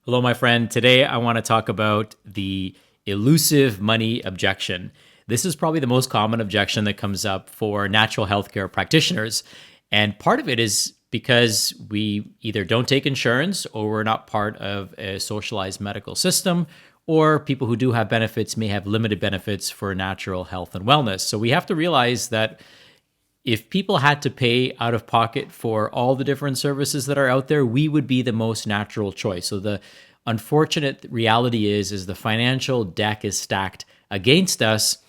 Hello, my friend. Today I want to talk about the elusive money objection. This is probably the most common objection that comes up for natural healthcare practitioners. And part of it is because we either don't take insurance or we're not part of a socialized medical system, or people who do have benefits may have limited benefits for natural health and wellness. So we have to realize that if people had to pay out of pocket for all the different services that are out there, we would be the most natural choice. So the unfortunate reality is the financial deck is stacked against us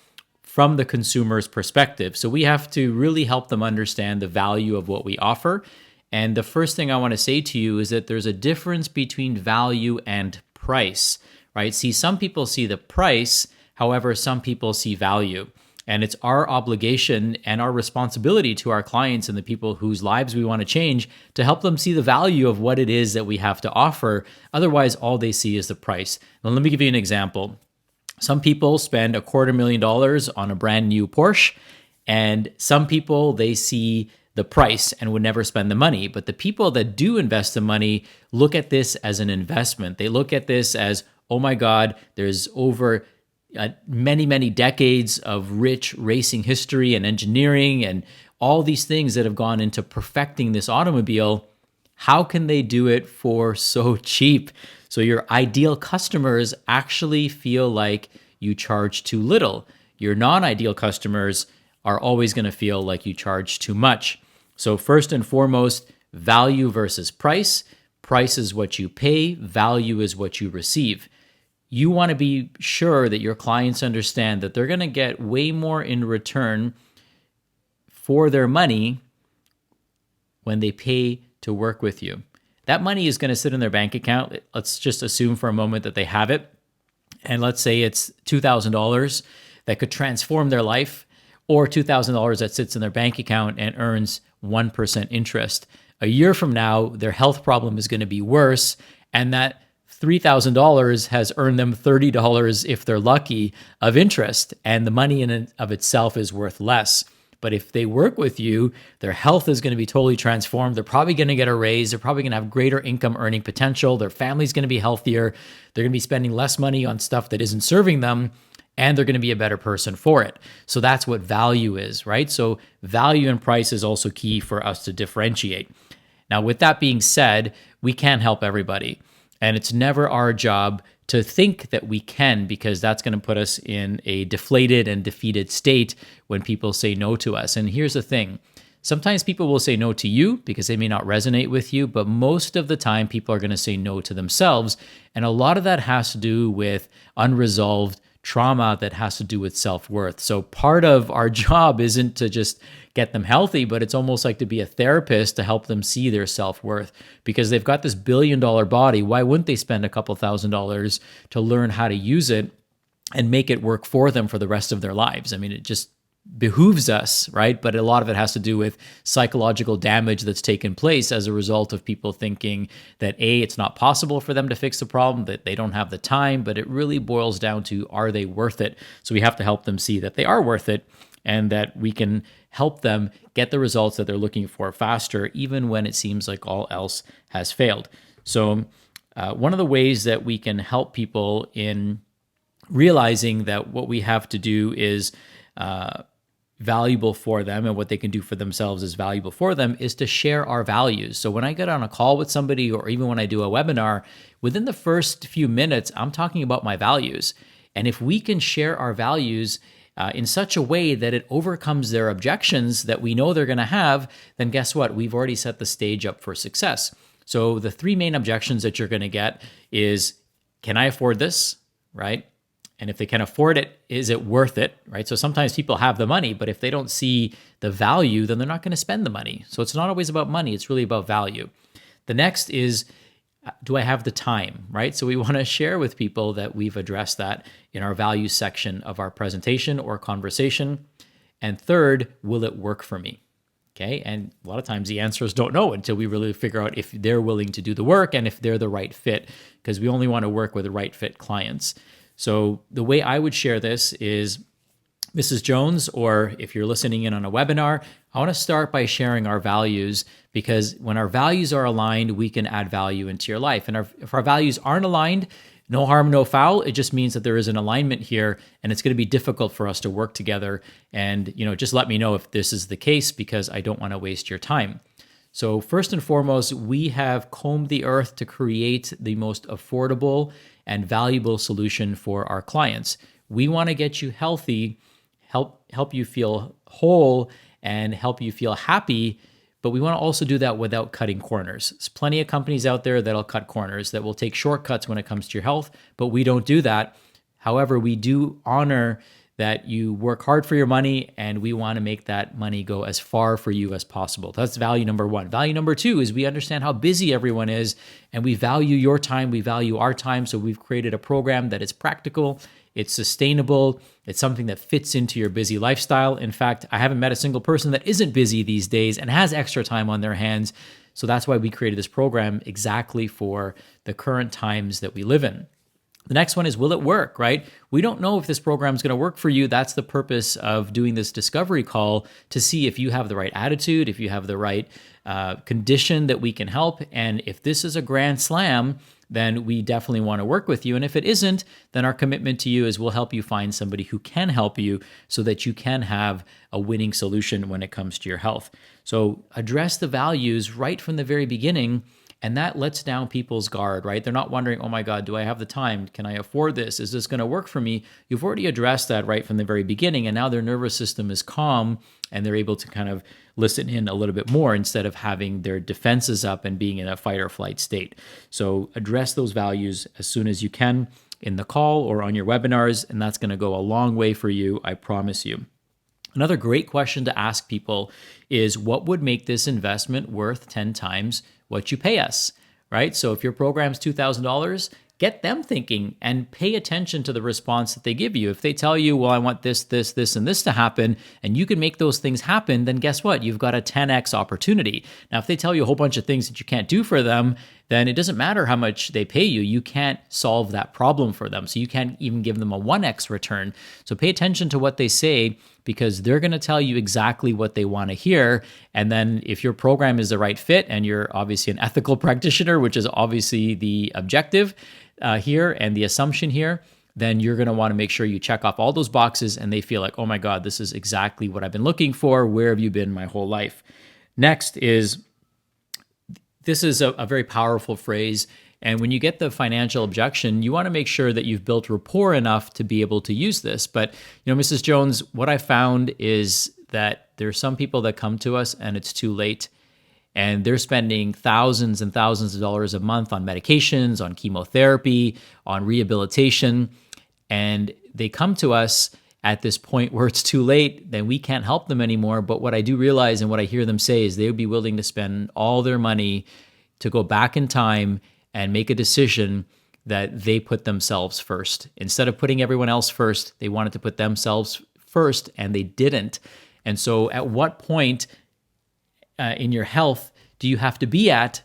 from the consumer's perspective. So we have to really help them understand the value of what we offer. And the first thing I want to say to you is that there's a difference between value and price, right? See, some people see the price, however, some people see value. And it's our obligation and our responsibility to our clients and the people whose lives we want to change to help them see the value of what it is that we have to offer. Otherwise, all they see is the price. Now, let me give you an example. Some people spend $250,000 on a brand new Porsche, and some people, they see the price and would never spend the money. But the people that do invest the money look at this as an investment. They look at this as, oh my God, there's over many decades of rich racing history and engineering and all these things that have gone into perfecting this automobile. How can they do it for so cheap? So your ideal customers actually feel like you charge too little. Your non-ideal customers are always going to feel like you charge too much. So first and foremost, value versus price. Price is what you pay, value is what you receive. You want to be sure that your clients understand that they're going to get way more in return for their money when they pay to work with you. That money is going to sit in their bank account. Let's just assume for a moment that they have it. And let's say it's $2,000 that could transform their life, or $2,000 that sits in their bank account and earns 1% interest. A year from now, their health problem is going to be worse, and that $3,000 has earned them $30 if they're lucky of interest, and the money in and of itself is worth less. But if they work with you, their health is going to be totally transformed. They're probably going to get a raise. They're probably going to have greater income earning potential. Their family's going to be healthier. They're going to be spending less money on stuff that isn't serving them, and they're going to be a better person for it. So that's what value is, right? So value and price is also key for us to differentiate. Now, with that being said, we can't help everybody. And it's never our job to think that we can, because that's going to put us in a deflated and defeated state when people say no to us. And here's the thing. Sometimes people will say no to you because they may not resonate with you, but most of the time people are going to say no to themselves. And a lot of that has to do with unresolved trauma that has to do with self-worth. So part of our job isn't to just get them healthy, but it's almost like to be a therapist to help them see their self-worth, because they've got this billion-dollar body. Why wouldn't they spend a couple $1,000s to learn how to use it and make it work for them for the rest of their lives? I mean, it just behooves us, right? But a lot of it has to do with psychological damage that's taken place as a result of people thinking that it's not possible for them to fix the problem, that they don't have the time, but it really boils down to, are they worth it? So we have to help them see that they are worth it, and that we can help them get the results that they're looking for faster, even when it seems like all else has failed. So one of the ways that we can help people in realizing that what we have to do is valuable for them, and what they can do for themselves is valuable for them, is to share our values. So when I get on a call with somebody, or even when I do a webinar, within the first few minutes, I'm talking about my values. And if we can share our values in such a way that it overcomes their objections that we know they're going to have, then guess what? We've already set the stage up for success. So the three main objections that you're going to get is, can I afford this, right? And if they can afford it, is it worth it, right? So sometimes people have the money, but if they don't see the value, then they're not going to spend the money. So it's not always about money. It's really about value. The next is, do I have the time, right? So we want to share with people that we've addressed that in our values section of our presentation or conversation. And third, will it work for me? Okay. And a lot of times the answers don't know until we really figure out if they're willing to do the work and if they're the right fit, because we only want to work with the right fit clients. So the way I would share this is, Mrs. Jones, or if you're listening in on a webinar, I want to start by sharing our values, because when our values are aligned, we can add value into your life. And if our values aren't aligned, no harm, no foul. It just means that there is an alignment here, and it's going to be difficult for us to work together. And, just let me know if this is the case, because I don't want to waste your time. So first and foremost, we have combed the earth to create the most affordable and valuable solution for our clients. We want to get you healthy, help you feel whole, and help you feel happy, but we want to also do that without cutting corners. There's plenty of companies out there that'll cut corners, that will take shortcuts when it comes to your health, but we don't do that. However, we do honor that you work hard for your money, and we want to make that money go as far for you as possible. That's value number one. Value number two is we understand how busy everyone is, and we value your time, we value our time, so we've created a program that is practical, it's sustainable, it's something that fits into your busy lifestyle. In fact, I haven't met a single person that isn't busy these days and has extra time on their hands. So that's why we created this program exactly for the current times that we live in. The next one is, will it work, right? We don't know if this program is going to work for you. That's the purpose of doing this discovery call, to see if you have the right attitude, if you have the right condition that we can help. And if this is a grand slam, then we definitely want to work with you. And if it isn't, then our commitment to you is we'll help you find somebody who can help you so that you can have a winning solution when it comes to your health. So address the values right from the very beginning, and that lets down people's guard, right? They're not wondering, oh my God, do I have the time? Can I afford this? Is this going to work for me? You've already addressed that right from the very beginning, and now their nervous system is calm, and they're able to kind of listen in a little bit more instead of having their defenses up and being in a fight or flight state. So address those values as soon as you can in the call or on your webinars, and that's going to go a long way for you, I promise you. Another great question to ask people is, what would make this investment worth 10 times what you pay us, right? So if your program's $2,000, get them thinking and pay attention to the response that they give you. If they tell you, well, I want this, this, this, and this to happen, and you can make those things happen, then guess what? You've got a 10x opportunity. Now, if they tell you a whole bunch of things that you can't do for them, then it doesn't matter how much they pay you. You can't solve that problem for them. So you can't even give them a 1x return. So pay attention to what they say, because they're going to tell you exactly what they want to hear. And then if your program is the right fit, and you're obviously an ethical practitioner, which is obviously the objective here and the assumption here, then you're going to want to make sure you check off all those boxes and they feel like, oh my God, this is exactly what I've been looking for. Where have you been my whole life? Next is, this is a very powerful phrase. And when you get the financial objection, you want to make sure that you've built rapport enough to be able to use this. But, Mrs. Jones, what I found is that there's some people that come to us and it's too late. And they're spending thousands and thousands of dollars a month on medications, on chemotherapy, on rehabilitation. And they come to us at this point where it's too late, then we can't help them anymore. But what I do realize and what I hear them say is they would be willing to spend all their money to go back in time and make a decision that they put themselves first. Instead of putting everyone else first, they wanted to put themselves first, and they didn't. And so at what point in your health do you have to be at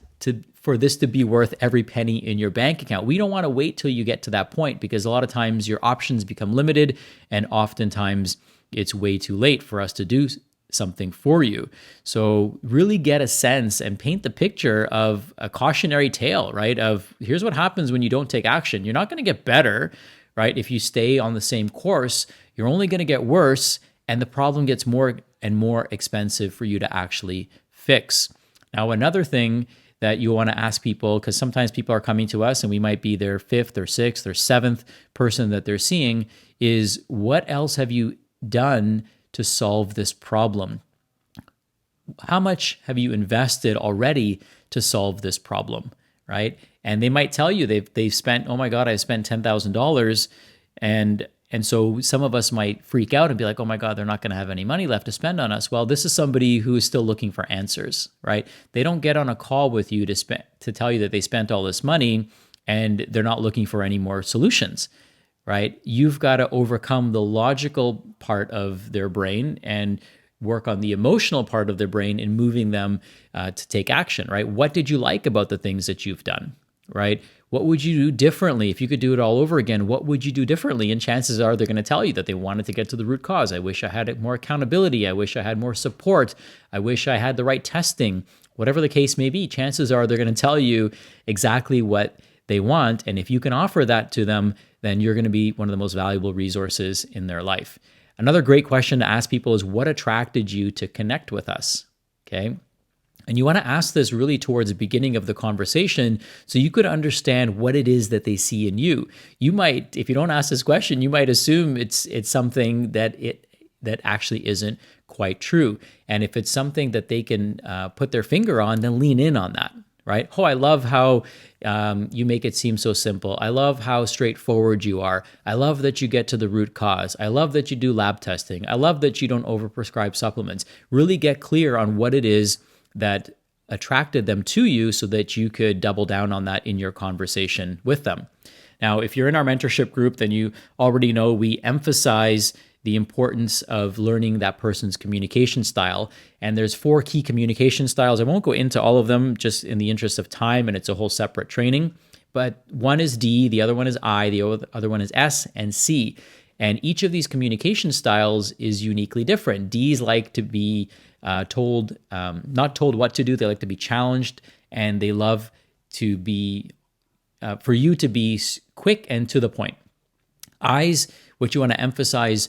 for this to be worth every penny in your bank account? We don't want to wait till you get to that point, because a lot of times your options become limited, and oftentimes it's way too late for us to do something for you. So really get a sense and paint the picture of a cautionary tale, right? Of here's what happens when you don't take action. You're not going to get better, right? If you stay on the same course, you're only going to get worse, and the problem gets more and more expensive for you to actually fix. Now, another thing that you want to ask people, because sometimes people are coming to us and we might be their fifth or sixth or seventh person that they're seeing, is what else have you done to solve this problem? How much have you invested already to solve this problem, right? And they might tell you they've spent, oh my God, I spent $10,000, and so some of us might freak out and be like, oh my God, they're not going to have any money left to spend on us. Well, this is somebody who is still looking for answers, right? They don't get on a call with you to tell you that they spent all this money and they're not looking for any more solutions, right? You've got to overcome the logical part of their brain and work on the emotional part of their brain in moving them to take action, right? What did you like about the things that you've done? right? What would you do differently? If you could do it all over again, what would you do differently? And chances are they're going to tell you that they wanted to get to the root cause. I wish I had more accountability. I wish I had more support. I wish I had the right testing. Whatever the case may be, chances are they're going to tell you exactly what they want. And if you can offer that to them, then you're going to be one of the most valuable resources in their life. Another great question to ask people is, what attracted you to connect with us? Okay. And you want to ask this really towards the beginning of the conversation so you could understand what it is that they see in you. You might, if you don't ask this question, you might assume it's something that actually isn't quite true. And if it's something that they can put their finger on, then lean in on that, right? Oh, I love how you make it seem so simple. I love how straightforward you are. I love that you get to the root cause. I love that you do lab testing. I love that you don't overprescribe supplements. Really get clear on what it is that attracted them to you so that you could double down on that in your conversation with them. Now, if you're in our mentorship group, then you already know we emphasize the importance of learning that person's communication style. And there's 4 key communication styles. I won't go into all of them just in the interest of time, and it's a whole separate training. But one is D, the other one is I, the other one is S and C. And each of these communication styles is uniquely different. D's like to be not told what to do. They like to be challenged, and they love to be, for you to be quick and to the point. I's, what you want to emphasize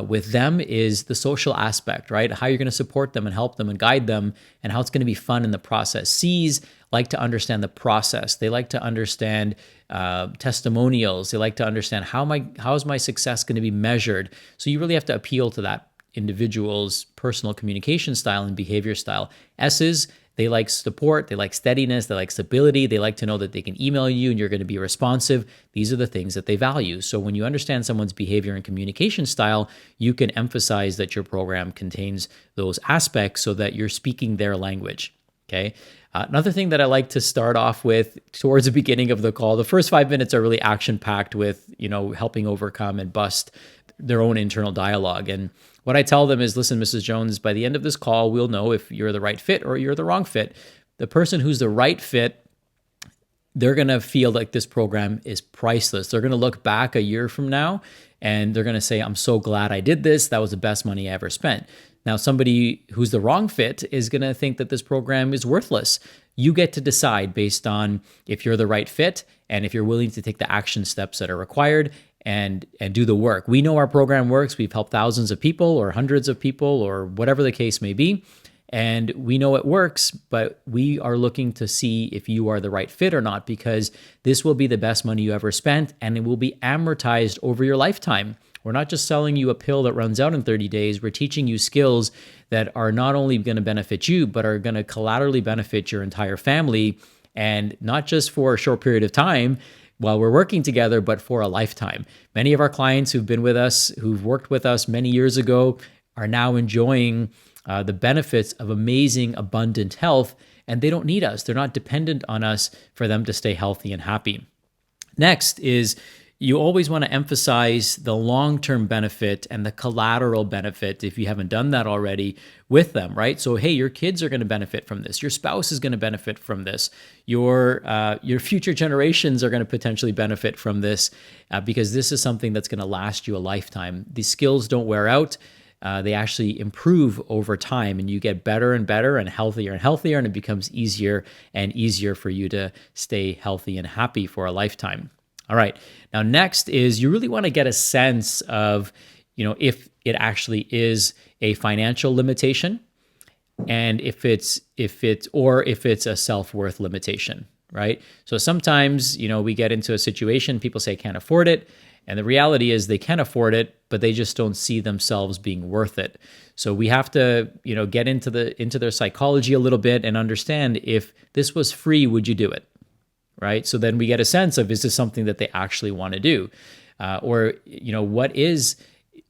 with them is the social aspect, right? How you're going to support them and help them and guide them, and how it's going to be fun in the process. C's like to understand the process. They like to understand testimonials. They like to understand how is my success going to be measured. So you really have to appeal to that individual's personal communication style and behavior style. S's, they like support, they like steadiness, they like stability, they like to know that they can email you and you're going to be responsive. These are the things that they value. So when you understand someone's behavior and communication style, you can emphasize that your program contains those aspects so that you're speaking their language. Okay. Another thing that I like to start off with towards the beginning of the call, the first 5 minutes are really action-packed with, helping overcome and bust their own internal dialogue. And what I tell them is, listen, Mrs. Jones, by the end of this call, we'll know if you're the right fit or you're the wrong fit. The person who's the right fit, they're going to feel like this program is priceless. They're going to look back a year from now and they're going to say, I'm so glad I did this. That was the best money I ever spent. Now, somebody who's the wrong fit is going to think that this program is worthless. You get to decide based on if you're the right fit and if you're willing to take the action steps that are required and do the work. We know our program works. We've helped thousands of people or hundreds of people or whatever the case may be. And we know it works, but we are looking to see if you are the right fit or not, because this will be the best money you ever spent and it will be amortized over your lifetime. We're not just selling you a pill that runs out in 30 days. We're teaching you skills that are not only going to benefit you, but are going to collaterally benefit your entire family, and not just for a short period of time while we're working together, but for a lifetime. Many of our clients who've been with us, who've worked with us many years ago, are now enjoying the benefits of amazing, abundant health, and they don't need us. They're not dependent on us for them to stay healthy and happy. Next is, you always want to emphasize the long-term benefit and the collateral benefit, if you haven't done that already, with them, right? So, hey, your kids are going to benefit from this. Your spouse is going to benefit from this. Your future generations are going to potentially benefit from this because this is something that's going to last you a lifetime. These skills don't wear out. They actually improve over time, and you get better and better and healthier, and it becomes easier and easier for you to stay healthy and happy for a lifetime. All right. Now, next is, you really want to get a sense of, if it actually is a financial limitation, and if it's a self-worth limitation, right? So sometimes, we get into a situation, people say can't afford it, and the reality is they can afford it, but they just don't see themselves being worth it. So we have to, get into their psychology a little bit and understand, if this was free, would you do it? Right? So then we get a sense of, is this something that they actually want to do? Or what is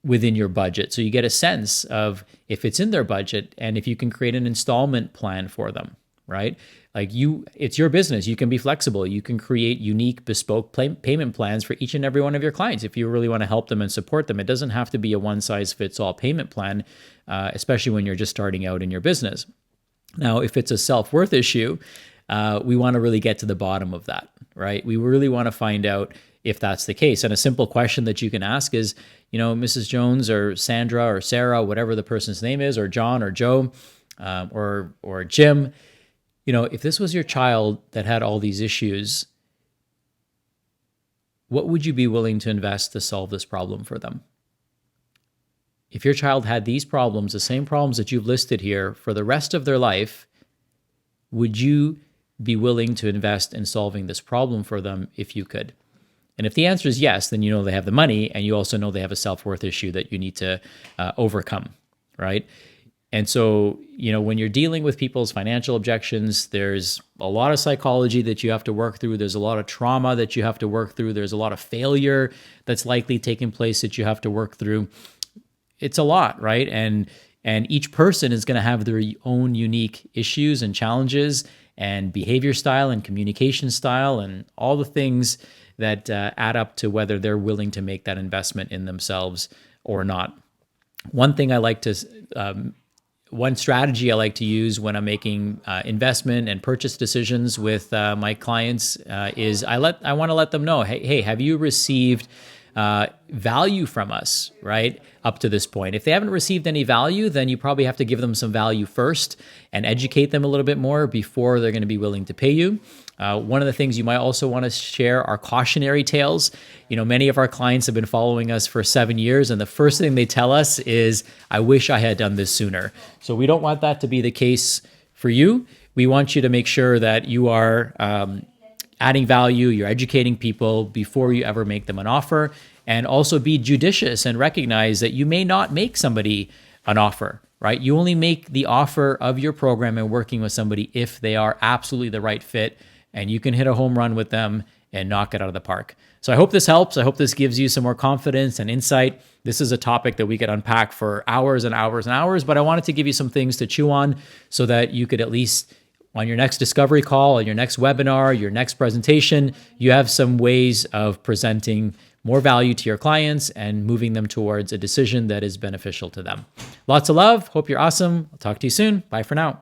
within your budget? So you get a sense of if it's in their budget and if you can create an installment plan for them, right? It's your business. You can be flexible. You can create unique, bespoke payment plans for each and every one of your clients if you really want to help them and support them. It doesn't have to be a one-size-fits-all payment plan, especially when you're just starting out in your business. Now, if it's a self-worth issue, we want to really get to the bottom of that, right? We really want to find out if that's the case. And a simple question that you can ask is, Mrs. Jones or Sandra or Sarah, whatever the person's name is, or John or Joe, or Jim, if this was your child that had all these issues, what would you be willing to invest to solve this problem for them? If your child had these problems, the same problems that you've listed here, for the rest of their life, would you be willing to invest in solving this problem for them if you could? And if the answer is yes, then they have the money, and you also know they have a self-worth issue that you need to overcome, right? And so, when you're dealing with people's financial objections, there's a lot of psychology that you have to work through. There's a lot of trauma that you have to work through. There's a lot of failure that's likely taking place that you have to work through. It's a lot, right? And each person is going to have their own unique issues and challenges and behavior style and communication style and all the things that add up to whether they're willing to make that investment in themselves or not. One strategy I like to use when I'm making investment and purchase decisions with my clients is I want to let them know, hey, have you received value from us, right, up to this point? If they haven't received any value, then you probably have to give them some value first and educate them a little bit more before they're going to be willing to pay you. One of the things you might also want to share are cautionary tales. Many of our clients have been following us for 7 years, and the first thing they tell us is, I wish I had done this sooner. So we don't want that to be the case for you. We want you to make sure that you are adding value, you're educating people before you ever make them an offer, and also be judicious and recognize that you may not make somebody an offer, right? You only make the offer of your program and working with somebody if they are absolutely the right fit, and you can hit a home run with them and knock it out of the park. So I hope this helps. I hope this gives you some more confidence and insight. This is a topic that we could unpack for hours and hours and hours, but I wanted to give you some things to chew on so that you could at least, on your next discovery call, on your next webinar, your next presentation, you have some ways of presenting more value to your clients and moving them towards a decision that is beneficial to them. Lots of love. Hope you're awesome. I'll talk to you soon. Bye for now.